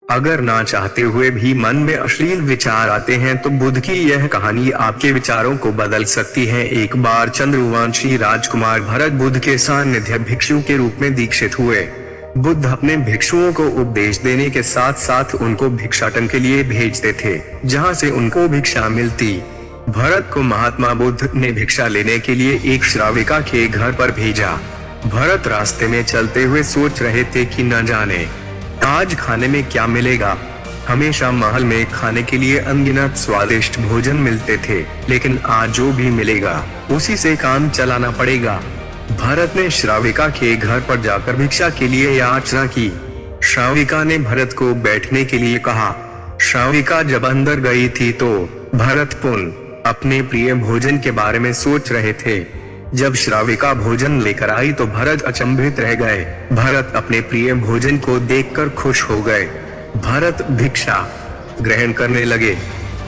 अगर ना चाहते हुए भी मन में अश्लील विचार आते हैं तो बुद्ध की यह कहानी आपके विचारों को बदल सकती है। एक बार चंद्रवंशी राजकुमार भरत बुद्ध के सान्निध्य भिक्षु के रूप में दीक्षित हुए। बुद्ध अपने भिक्षुओं को उपदेश देने के साथ साथ उनको भिक्षाटन के लिए भेजते थे, जहाँ से उनको भिक्षा मिलती। भरत को महात्मा बुद्ध ने भिक्षा लेने के लिए एक श्राविका के घर पर भेजा। भरत रास्ते में चलते हुए सोच रहे थे कि न जाने आज खाने में क्या मिलेगा। हमेशा महल में खाने के लिए अनगिनत स्वादिष्ट भोजन मिलते थे, लेकिन आज जो भी मिलेगा उसी से काम चलाना पड़ेगा। भरत ने श्राविका के घर पर जाकर भिक्षा के लिए याचना की। श्राविका ने भरत को बैठने के लिए कहा। श्राविका जब अंदर गई थी तो भरत पुनः अपने प्रिय भोजन के बारे में सोच रहे थे। जब श्राविका भोजन लेकर आई तो भरत अचंभित रह गए। भरत अपने प्रिय भोजन को देखकर खुश हो गए। भरत भिक्षा ग्रहण करने लगे।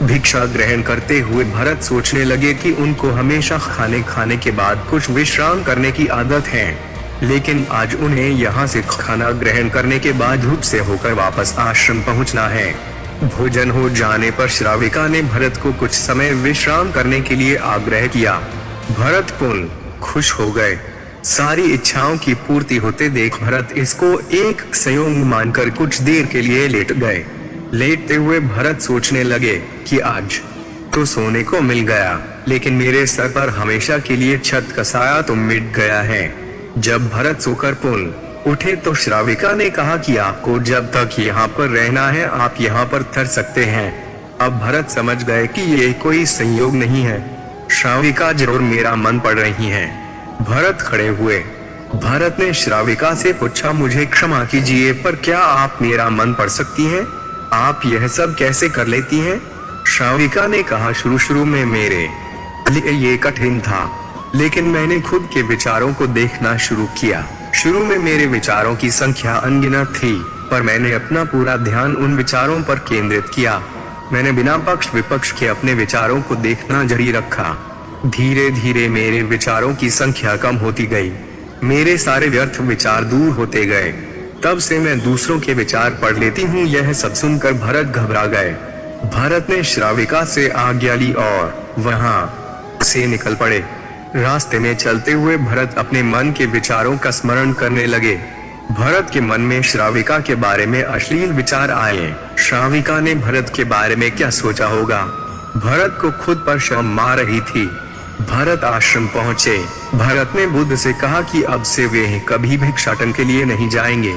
भिक्षा ग्रहण करते हुए भरत सोचने लगे कि उनको हमेशा खाने के बाद कुछ विश्राम करने की आदत है, लेकिन आज उन्हें यहाँ से खाना ग्रहण करने के बाद धूप से होकर वापस आश्रम पहुँचना है। भोजन हो जाने पर श्राविका ने भरत को कुछ समय विश्राम करने के लिए आग्रह किया। भरत पुनः खुश हो गए। सारी इच्छाओं की पूर्ति होते देख भरत इसको एक संयोग मानकर कुछ देर के लिए लेट गए। लेटते हुए भरत सोचने लगे कि आज तो सोने को मिल गया, लेकिन मेरे सर पर हमेशा के लिए छत का साया तो मिट गया है। जब भरत सोकर पुनः उठे तो श्राविका ने कहा कि आपको जब तक यहाँ पर रहना है आप यहाँ पर ठहर सकते हैं। अब भरत समझ गए कि ये कोई संयोग नहीं है, श्राविका जरूर मेरा मन पढ़ रही हैं। भरत खड़े हुए। भरत ने श्राविका से पूछा, मुझे क्षमा कीजिए पर क्या आप मेरा मन पढ़ सकती हैं? आप यह सब कैसे कर लेती हैं? श्राविका ने कहा, शुरू में मेरे लिए ये कठिन था, लेकिन मैंने खुद के विचारों को देखना शुरू किया। शुरू में मेरे विचारों की संख्या अनगिनत थी, पर मैंने अपना पूरा ध्यान उन विचारों पर केंद्रित किया। मैंने बिना पक्ष विपक्ष के अपने विचारों को देखना जारी रखा। धीरे धीरे मेरे विचारों की संख्या कम होती गई। मेरे सारे व्यर्थ विचार दूर होते गए। तब से मैं दूसरों के विचार पढ़ लेती हूँ। यह सब सुनकर भरत घबरा गए। भरत ने श्राविका से आज्ञा ली और वहाँ से निकल पड़े। रास्ते में चलते हुए भरत अपने मन के विचारों का स्मरण करने लगे। भरत के मन में श्राविका के बारे में अश्लील विचार आए। श्राविका ने भरत के बारे में क्या सोचा होगा? भरत को खुद पर शर्म आ रही थी। भरत आश्रम पहुँचे। भरत ने बुद्ध से कहा कि अब से वे कभी भिक्षाटन के लिए नहीं जाएंगे।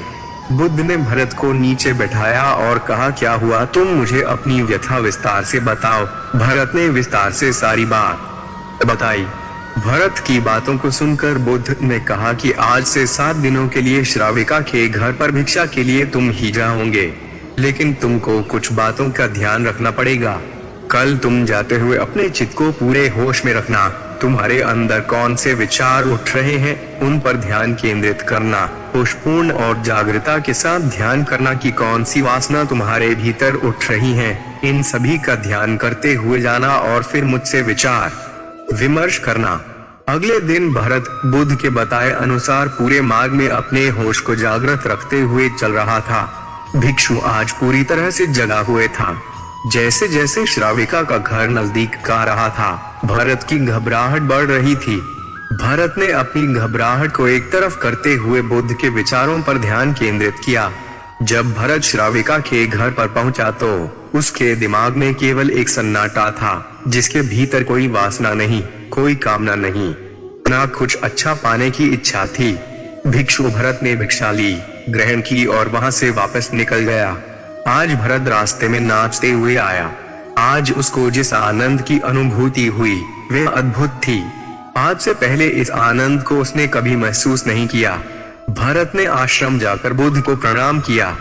बुद्ध ने भरत को नीचे बैठाया और कहा, क्या हुआ, तुम मुझे अपनी व्यथा विस्तार से बताओ। भरत ने विस्तार से सारी बात बताई। भरत की बातों को सुनकर बुद्ध ने कहा कि आज से 7 दिनों के लिए श्राविका के घर पर भिक्षा के लिए तुम ही जाओगे, लेकिन तुमको कुछ बातों का ध्यान रखना पड़ेगा। कल तुम जाते हुए अपने चित्त को पूरे होश में रखना। तुम्हारे अंदर कौन से विचार उठ रहे हैं उन पर ध्यान केंद्रित करना। होशपूर्ण और जागृता के साथ ध्यान करना कि कौन सी वासना तुम्हारे भीतर उठ रही हैं। इन सभी का ध्यान करते हुए जाना और फिर मुझसे विचार विमर्श करना। अगले दिन भरत बुद्ध के बताए अनुसार पूरे मार्ग में अपने होश को जागृत रखते हुए चल रहा था। भिक्षु आज पूरी तरह से जगा हुए था। जैसे जैसे श्राविका का घर नजदीक आ रहा था, भरत की घबराहट बढ़ रही थी। भरत ने अपनी घबराहट को एक तरफ करते हुए बुद्ध के विचारों पर ध्यान केंद्रित किया। जब भरत श्राविका के घर पर पहुंचा तो उसके दिमाग में केवल एक सन्नाटा था, जिसके भीतर कोई वासना नहीं, कोई कामना नहीं, ना कुछ अच्छा पाने की इच्छा थी। भिक्षु भरत ने भिक्षा ली, ग्रहण की और वहां से वापस निकल गया। आज भरत रास्ते में नाचते हुए आया। आज उसको जिस आनंद की अनुभूति हुई वह अद्भुत थी। आज से पहले इस आनंद को उसने कभी महसूस नहीं किया। भरत ने आश्रम जाकर बुद्ध को प्रणाम किया।